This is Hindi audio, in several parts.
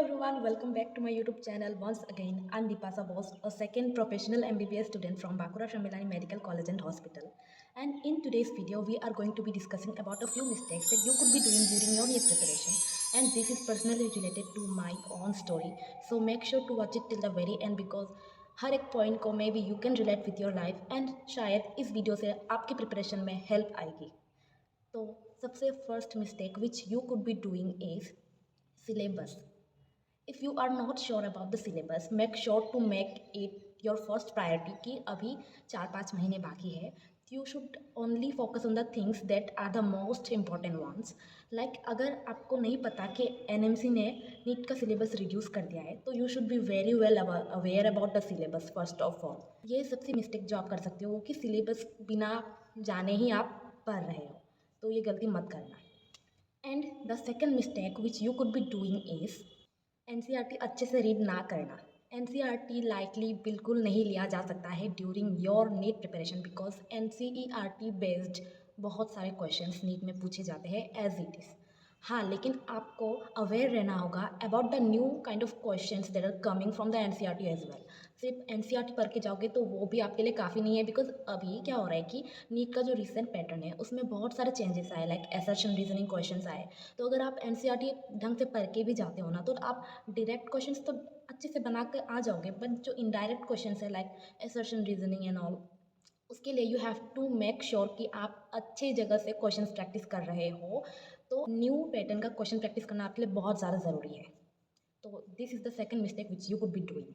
everyone, welcome back to my YouTube channel. Once again, I'm Dipasa Bose, a second professional MBBS student from Bakura Shamilani Medical College and Hospital. And in today's video, we are going to be discussing about a few mistakes that you could be doing during your NEET preparation. And this is personally related to my own story. So make sure to watch it till the very end because हर एक पॉइंट को may be you can relate with your life and शायद इस वीडियो से आपकी प्रिपरेशन में हेल्प आएगी. तो सबसे first mistake which you could be doing is syllabus. If you are not sure about the syllabus, make sure to make it your first priority कि अभी 4-5 महीने बाकी है. You should only focus on the things that are the most important ones. Like अगर आपको नहीं पता कि NMC ने नीट का सिलेबस रिड्यूस कर दिया है तो you should be very well aware about the syllabus first of all. ये सबसे मिस्टेक जो आप कर सकते हो कि सिलेबस बिना जाने ही आप पढ़ रहे हो, तो ये गलती मत करना. And the second mistake which you could be doing is NCERT अच्छे से रीड ना करना. NCERT लाइटली बिल्कुल नहीं लिया जा सकता है during your NEET preparation because NCERT based बहुत सारे क्वेश्चंस नीट में पूछे जाते हैं एज इट इज़. हाँ, लेकिन आपको अवेयर रहना होगा about the new kind of questions that are coming from the NCERT as well. सिर्फ NCERT पढ़ के जाओगे तो वो भी आपके लिए काफ़ी नहीं है बिकॉज अभी क्या हो रहा है कि नीट का जो रिसेंट पैटर्न है उसमें बहुत सारे चेंजेस आए, लाइक असर्शन रीजनिंग क्वेश्चंस आए. तो अगर आप NCERT ढंग से पढ़ के भी जाते हो ना तो आप डायरेक्ट क्वेश्चंस तो अच्छे से बना कर आ जाओगे, बट जो इनडायरेक्ट क्वेश्चंस है like assertion reasoning and all, उसके लिए you have to make sure कि आप अच्छी जगह से क्वेश्चंस प्रैक्टिस कर रहे हो. तो न्यू पैटर्न का क्वेश्चन प्रैक्टिस करना आपके लिए बहुत ज़्यादा ज़रूरी है. तो this is the second mistake which you could be doing.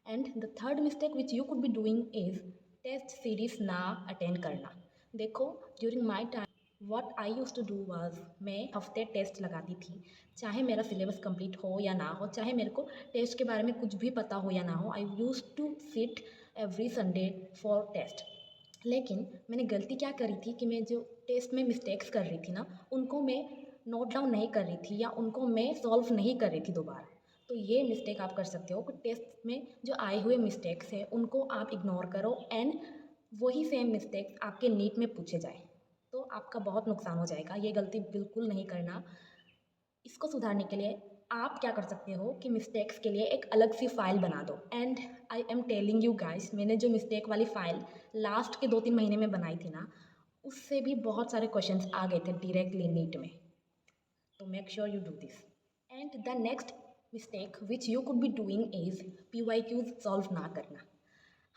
And the third mistake which you could be doing is test series ना अटेंड करना. देखो, during my time what I use to do was, मैं हफ्ते टेस्ट लगाती थी, चाहे मेरा सिलेबस कंप्लीट हो या ना हो, चाहे मेरे को टेस्ट के बारे में कुछ भी पता हो या ना हो. I use to sit every Sunday for test. लेकिन मैंने गलती क्या करी थी कि मैं जो टेस्ट में मिस्टेक्स कर रही थी ना उनको मैं नोट डाउन नहीं कर रही थी या उनको मैं सॉल्व नहीं कर रही थी दोबारा. तो ये मिस्टेक आप कर सकते हो कि टेस्ट में जो आए हुए मिस्टेक्स हैं उनको आप इग्नोर करो एंड वही सेम मिस्टेक्स आपके नीट में पूछे जाए तो आपका बहुत नुकसान हो जाएगा. ये गलती बिल्कुल नहीं करना. इसको सुधारने के लिए आप क्या कर सकते हो कि मिस्टेक्स के लिए एक अलग सी फ़ाइल बना दो. And I am telling you guys, मैंने जो मिस्टेक वाली फ़ाइल लास्ट के 2-3 महीने में बनाई थी ना उससे भी बहुत सारे क्वेश्चंस आ गए थे डायरेक्टली नीट में. तो make sure you do this. And the next mistake which you could be doing is PYQs solve ना करना.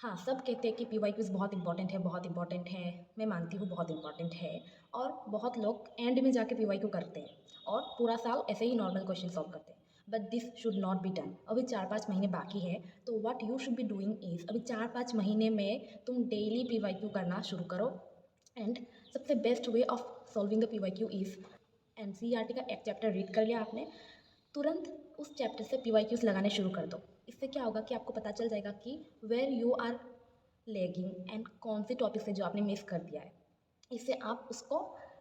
हाँ, सब कहते हैं कि PYQs बहुत इंपॉर्टेंट है, बहुत इंपॉर्टेंट है. मैं मानती हूँ बहुत इंपॉर्टेंट है और बहुत लोग एंड में जाके PYQ करते हैं और पूरा साल ऐसे ही नॉर्मल क्वेश्चन सॉल्व करते हैं. But this should not be done. अभी 4-5 महीने बाकी है तो what you should be doing is अभी 4-5 महीने में तुम डेली PYQ करना शुरू करो. एंड सबसे best way of solving the PYQ is NCERT का एक चैप्टर रीड कर लिया आपने, तुरंत उस चैप्टर से PYQs लगाने शुरू कर दो. इससे क्या होगा कि आपको पता चल जाएगा कि where you are lagging and कौन से टॉपिक से जो आपने मिस कर दिया है. इससे आप उसको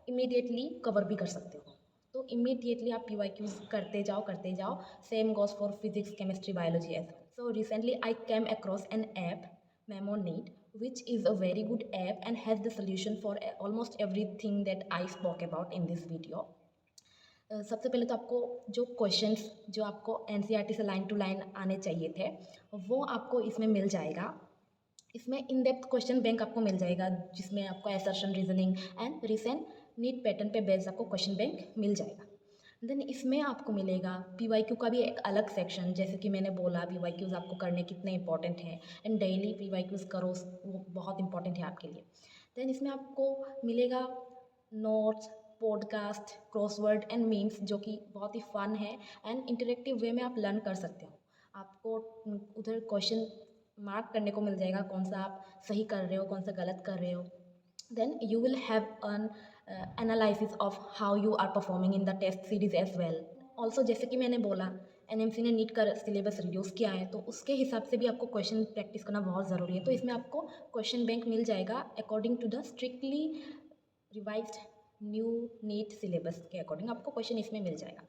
इमीडिएटली कवर भी कर सकते हो. तो इमीडिएटली आप PYQs करते जाओ. Same goes for physics, chemistry, biology as well. So recently I came across an app मेमोनीट which is a very good app and has the solution for almost everything that I spoke about in this video. सबसे पहले तो आपको जो क्वेश्चंस जो आपको NCERT से लाइन टू लाइन आने चाहिए थे वो आपको इसमें मिल जाएगा. इसमें इन डेप्थ क्वेश्चन बैंक आपको मिल जाएगा जिसमें आपको assertion reasoning and recent NEET pattern पे बेस्ड आपको क्वेश्चन बैंक मिल जाएगा. देन इसमें आपको मिलेगा PYQ का भी एक अलग सेक्शन. जैसे कि मैंने बोला PYQs आपको करने कितने इंपॉर्टेंट हैं एंड डेली PYQs करो, वो बहुत इंपॉर्टेंट है आपके लिए. देन इसमें आपको मिलेगा notes, podcast, crossword and memes जो कि बहुत ही फन है एंड इंटरेक्टिव वे में आप लर्न कर सकते हो. आपको उधर क्वेश्चन मार्क करने को मिल जाएगा कौन सा आप सही कर रहे हो, कौन सा गलत कर रहे हो. Then you will have an analysis of how you are performing in the test series as well. Also जैसे कि मैंने बोला NMC ने नीट का सिलेबस रिड्यूस किया है तो उसके हिसाब से भी आपको क्वेश्चन प्रैक्टिस करना बहुत ज़रूरी है. तो इसमें आपको क्वेश्चन बैंक मिल जाएगा according to the strictly revised new NEET syllabus के अकॉर्डिंग आपको क्वेश्चन इसमें मिल जाएगा.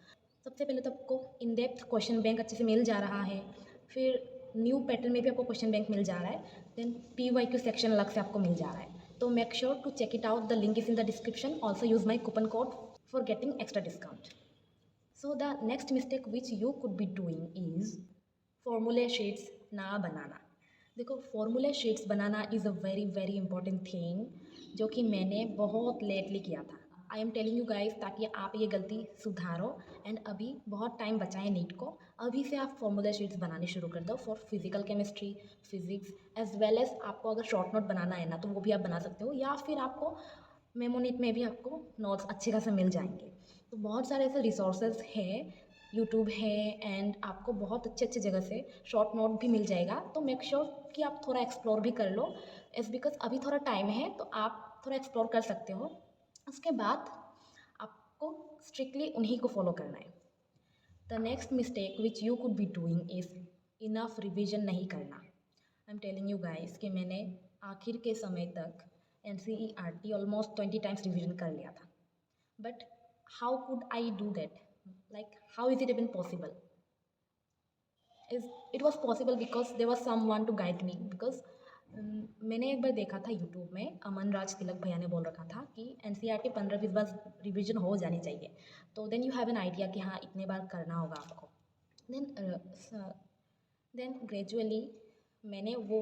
सबसे पहले तो आपको इन डेप्थ क्वेश्चन बैंक अच्छे से मिल जा रहा है, फिर न्यू पैटर्न में भी आपको क्वेश्चन बैंक मिल जा रहा है, देन PYQ सेक्शन अलग से आपको मिल जा रहा है. तो make sure to check it out. The link is in the description. Also use my coupon code for getting extra discount. So the next mistake which you could be doing is फॉर्मूले शीट्स ना बनाना। देखो, फॉर्मूले शीट्स बनाना is a very very important thing जो कि मैंने बहुत लेटली किया था। I am telling you guys ताकि आप ये गलती सुधारो एंड अभी बहुत टाइम बचा है नीट को। अभी से आप फॉर्मूला शीट्स बनाने शुरू कर दो for physical chemistry, physics as well as आपको अगर शॉर्ट नोट बनाना है ना तो वो भी आप बना सकते हो, या फिर आपको मेमोनीट में भी आपको नोट्स अच्छे खासे मिल जाएंगे। तो बहुत सारे ऐसे रिसोर्सेज है, यूट्यूब है एंड आपको बहुत अच्छे अच्छे जगह से शॉर्ट नोट भी मिल जाएगा। तो मेक श्योर कि आप थोड़ा एक्सप्लोर भी कर लो, इस बिकॉज अभी थोड़ा टाइम है तो आप थोड़ा एक्सप्लोर कर सकते हो। उसके बाद आपको स्ट्रिक्टली उन्हीं को फॉलो करना है। The next mistake which you could be doing is enough revision नहीं करना। आई एम टेलिंग यू गाइस कि मैंने आखिर के समय तक NCERT ऑलमोस्ट 20 टाइम्स रिविजन कर लिया था, but how could I do that? Like how is it even possible? It was possible because there was someone to guide me. Because मैंने एक बार देखा था यूट्यूब में, अमन राज तिलक भैया ने बोल रखा था कि NCERT 15-20 बार रिविजन हो जानी चाहिए, तो then you have an idea कि हाँ इतने बार करना होगा आपको। देन ग्रेजुअली मैंने वो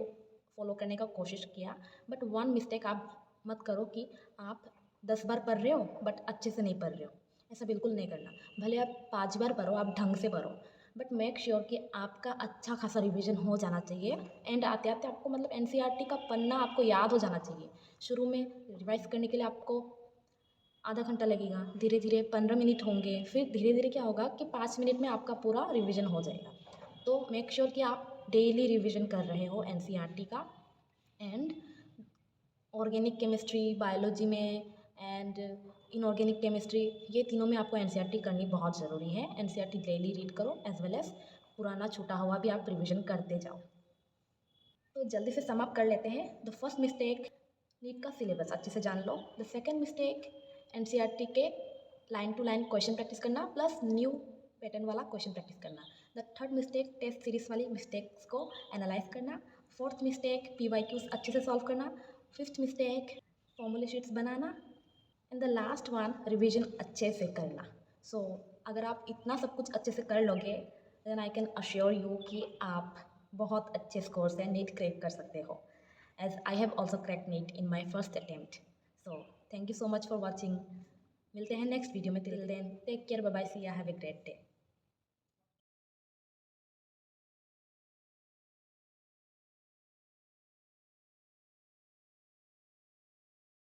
फॉलो करने का कोशिश किया, बट वन मिस्टेक आप मत करो कि आप 10 बार पढ़ रहे हो बट अच्छे से नहीं पढ़ रहे हो। ऐसा बिल्कुल नहीं करना। भले आप 5 बार पढ़ो, आप ढंग से पढ़ो, बट मेक श्योर कि आपका अच्छा खासा रिवीजन हो जाना चाहिए। एंड आते आते आपको मतलब NCERT का पन्ना आपको याद हो जाना चाहिए। शुरू में रिवाइज करने के लिए आपको आधा घंटा लगेगा, धीरे धीरे 15 मिनट होंगे, फिर धीरे धीरे क्या होगा कि 5 मिनट में आपका पूरा रिवीजन हो जाएगा। तो मेक श्योर कि आप डेली रिवीजन कर रहे हो NCERT का। एंड ऑर्गेनिक केमिस्ट्री, बायोलॉजी में एंड इनऑर्गेनिक केमिस्ट्री, ये तीनों में आपको NCERT करनी बहुत ज़रूरी है। NCERT डेली रीड करो एज वेल एज पुराना छूटा हुआ भी आप रिविज़न करते जाओ। तो जल्दी से सम अप कर लेते हैं। द फर्स्ट मिस्टेक, नीट का सिलेबस अच्छे से जान लो। द सेकेंड मिस्टेक, NCERT के line to line question practice करना प्लस न्यू पैटर्न वाला क्वेश्चन प्रैक्टिस करना। The third mistake, test series वाली मिस्टेक्स को एनालाइज करना। फोर्थ मिस्टेक, PYQs अच्छे से सॉल्व करना। फिफ्थ मिस्टेक, फॉर्मूला शीट्स बनाना। And the last one, revision अच्छे से करना। सो अगर आप इतना सब कुछ अच्छे से कर लोगे then I can assure you कि आप बहुत अच्छे स्कोर से नीट क्रैक कर सकते हो, as I have also crack NEET in my first attempt. So thank you so much for watching. मिलते हैं नेक्स्ट वीडियो में। Till then take care, bye bye, see ya, have a great day.